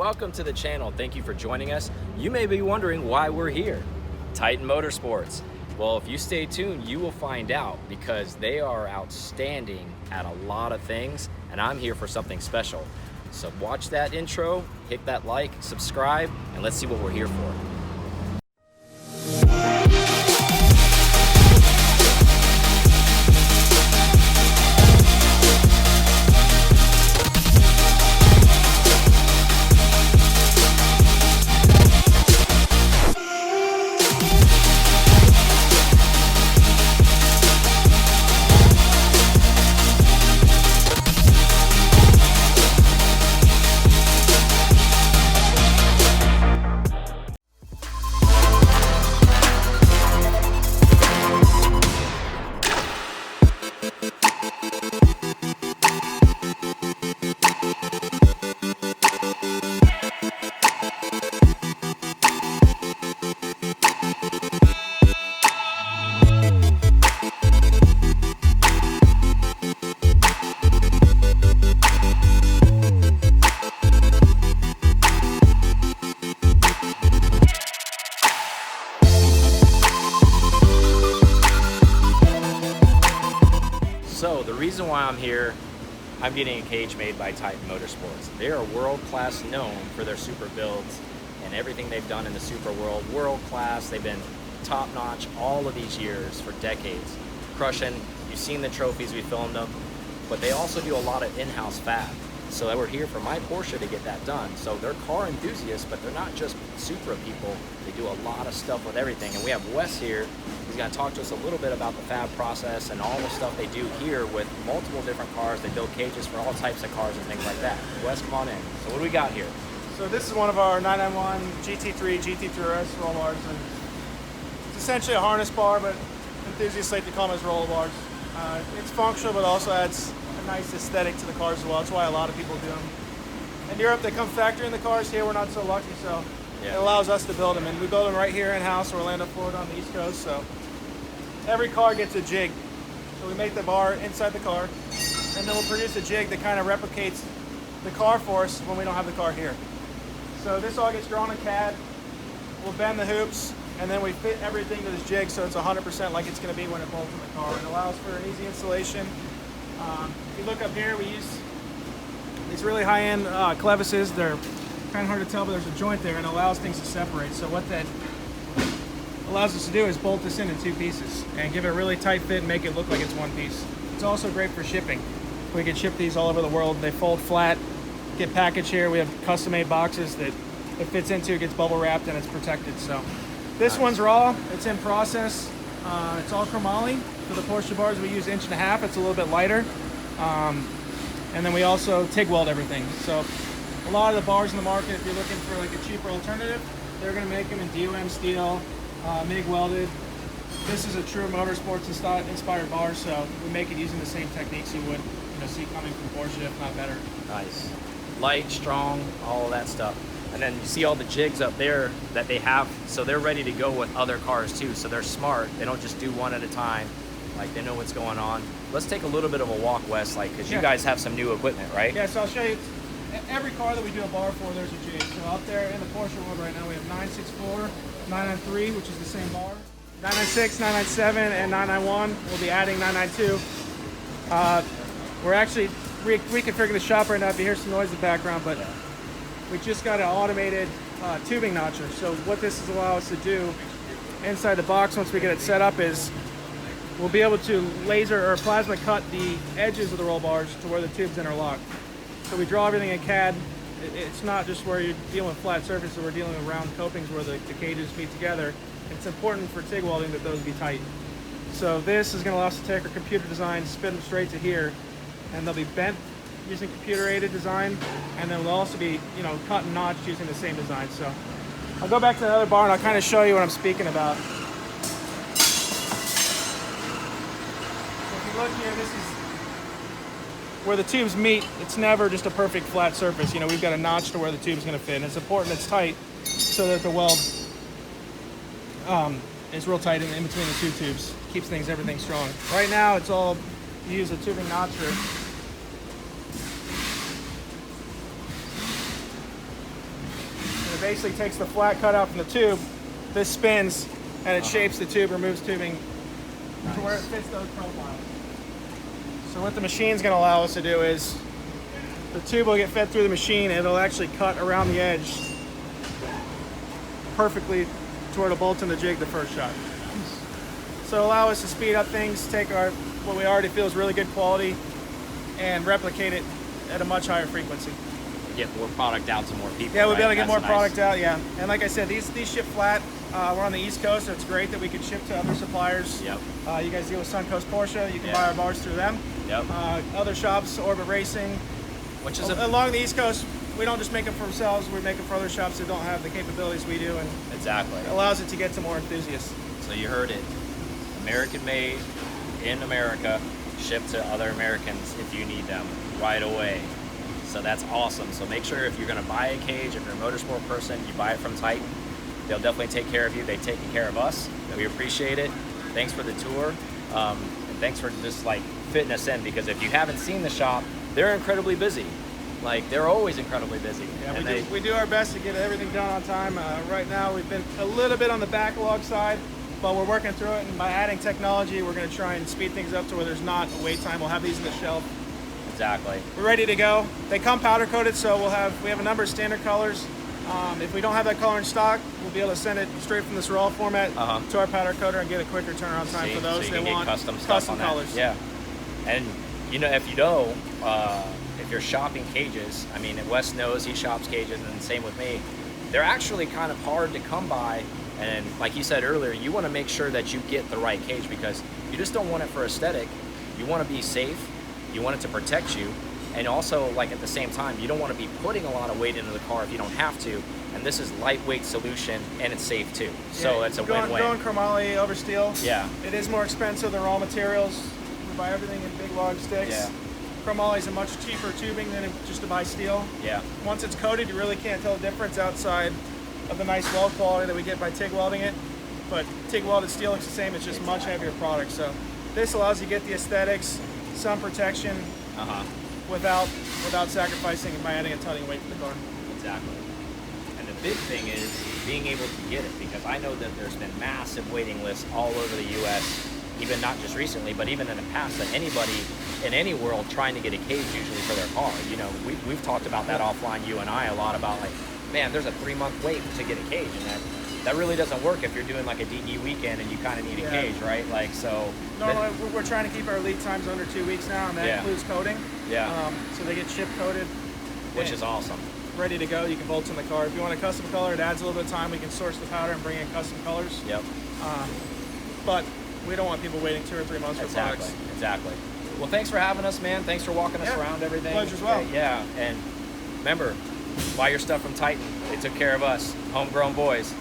welcome to the channel. Thank you for joining us. You may be wondering why we're here. Titan Motorsports. Well, if you stay tuned, you will find out, because they are outstanding at a lot of things, and I'm here for something special. So watch that intro, hit that like, subscribe, and let's see what we're here for. So the reason why I'm here, I'm getting a cage made by Titan Motorsports. They are world-class, known for their super builds and everything they've done in the super world. World-class, they've been top-notch all of these years for decades. Crushing, you've seen the trophies, we filmed them, but they also do a lot of in-house fab. So we're here for my Porsche to get that done. So they're car enthusiasts, but they're not just Supra people. They do a lot of stuff with everything. And we have Wes here. He's going to talk to us a little bit about the fab process and all the stuff they do here with multiple different cars. They build cages for all types of cars and things like that. Wes, come on in. So what do we got here? So this is one of our 991 GT3, GT3RS roll bars. And it's essentially a harness bar, but enthusiasts like to call them as roll bars. It's functional, but also adds a nice aesthetic to the cars as well. That's why a lot of people do them. In Europe, they come factory in the cars. Here, we're not so lucky, so it allows us to build them. And we build them right here in-house, Orlando, Florida, on the East Coast. So every car gets a jig. So we make the bar inside the car, and then we'll produce a jig that kind of replicates the car for us when we don't have the car here. So this all gets drawn in CAD. We'll bend the hoops, and then we fit everything to this jig so it's 100% like it's going to be when it bolts in the car. It allows for an easy installation. If you look up here, we use these really high-end clevises. They're kind of hard to tell, but there's a joint there and it allows things to separate. So what that allows us to do is bolt this in two pieces and give it a really tight fit and make it look like it's one piece. It's also great for shipping. We can ship these all over the world. They fold flat, get packaged here. We have custom-made boxes that it fits into, it gets bubble wrapped, and it's protected. So this one's raw, it's in process. It's all chromoly. For the Porsche bars, we use 1.5 inches. It's a little bit lighter. And then we also TIG weld everything. So a lot of the bars in the market, if you're looking for like a cheaper alternative, they're going to make them in DOM steel, MIG welded. This is a true motorsports inspired bar, so we make it using the same techniques you would see coming from Porsche, if not better. Nice. Light, strong, all of that stuff. And then you see all the jigs up there that they have, so they're ready to go with other cars too. So they're smart. They don't just do one at a time. Like, they know what's going on. Let's take a little bit of a walk, Wes, because you guys have some new equipment, right? Yeah, so I'll show you. Every car that we do a bar for, there's a jig. So out there in the Porsche world right now, we have 964, 993, which is the same bar, 996, 997, and 991. We'll be adding 992. We're actually reconfiguring the shop right now. If you hear some noise in the background, but we just got an automated tubing notcher. So what this is allow us to do inside the box once we get it set up is we'll be able to laser or plasma cut the edges of the roll bars to where the tubes interlock. So we draw everything in CAD. It's not just where you're dealing with flat surfaces, we're dealing with round copings where the cages meet together. It's important for TIG welding that those be tight. So this is going to allow us to take our computer design, spin them straight to here, and they'll be bent using computer-aided design, and then we'll also be, cut and notched using the same design. So I'll go back to the other bar and I'll kind of show you what I'm speaking about. Look here, this is where the tubes meet. It's never just a perfect flat surface. We've got a notch to where the tube's going to fit. And it's important it's tight so that the weld is real tight in between the two tubes. Keeps everything strong. Right now, it's all, you use a tubing notcher. It basically takes the flat cut out from the tube. This spins and it shapes the tube, removes tubing to where it fits those profiles. So what the machine's going to allow us to do is the tube will get fed through the machine and it'll actually cut around the edge perfectly to where it'll bolt in the jig the first shot. So allow us to speed up things, take our what we already feel is really good quality and replicate it at a much higher frequency. Get more product out to more people. Yeah, we'll be able to get That's more nice. product out, yeah. And like I said, these ship flat. We're on the East Coast, so it's great that we can ship to other suppliers. Yep. You guys deal with Suncoast Porsche, you can Yeah. buy our bars through them. Yep. Other shops, Orbit Racing. Which is Along the East Coast, we don't just make them for ourselves, we make them for other shops that don't have the capabilities we do, and exactly. it allows it to get to more enthusiasts. So you heard it. American made, in America, shipped to other Americans if you need them right away. So that's awesome. So make sure if you're going to buy a cage, if you're a motorsport person, you buy it from Titan. They'll definitely take care of you. They've taken care of us. We appreciate it. Thanks for the tour. And thanks for just like fitting us in, because if you haven't seen the shop, they're incredibly busy. Like, they're always incredibly busy. Yeah, And we do our best to get everything done on time. Right now, we've been a little bit on the backlog side, but we're working through it. And by adding technology, we're going to try and speed things up to where there's not a wait time. We'll have these on the shelf. Exactly. We're ready to go. They come powder coated, so we have a number of standard colors. If we don't have that color in stock, we'll be able to send it straight from this raw format to our powder coater and get a quicker turnaround time for those so you that can get want custom stuff on that. colors. Yeah. And if you're shopping cages, I mean, Wes knows he shops cages, and same with me. They're actually kind of hard to come by, and like you said earlier, you want to make sure that you get the right cage, because you just don't want it for aesthetic. You want to be safe. You want it to protect you. And also, like, at the same time, you don't want to be putting a lot of weight into the car if you don't have to. And this is lightweight solution, and it's safe too. So it's a win-win. Going chromoly over steel. Yeah. It is more expensive than raw materials. We buy everything in big log sticks. Yeah. Chromoly is a much cheaper tubing than just to buy steel. Yeah. Once it's coated, you really can't tell the difference outside of the nice weld quality that we get by TIG welding it. But TIG welded steel looks the same. It's just much heavier product. So this allows you to get the aesthetics, some protection. Without sacrificing and by adding a ton of weight to the car. Exactly. And the big thing is being able to get it, because I know that there's been massive waiting lists all over the U.S., even not just recently, but even in the past, that anybody in any world trying to get a cage usually for their car. You know, we've talked about that offline, you and I, a lot about, like, man, there's a 3-month wait to get a cage, and that really doesn't work if you're doing like a DE weekend and you kind of need a cage, right? Like, so. Normally, we're trying to keep our lead times under 2 weeks now, and that includes coating. Yeah. So they get ship coated. Which is awesome. Ready to go. You can bolt in the car. If you want a custom color, it adds a little bit of time. We can source the powder and bring in custom colors. Yep. But we don't want people waiting 2 or 3 months for products. Exactly. Well, thanks for having us, man. Thanks for walking us around everything. Pleasure as well. Yeah. And remember, buy your stuff from Titan. They took care of us. Homegrown boys.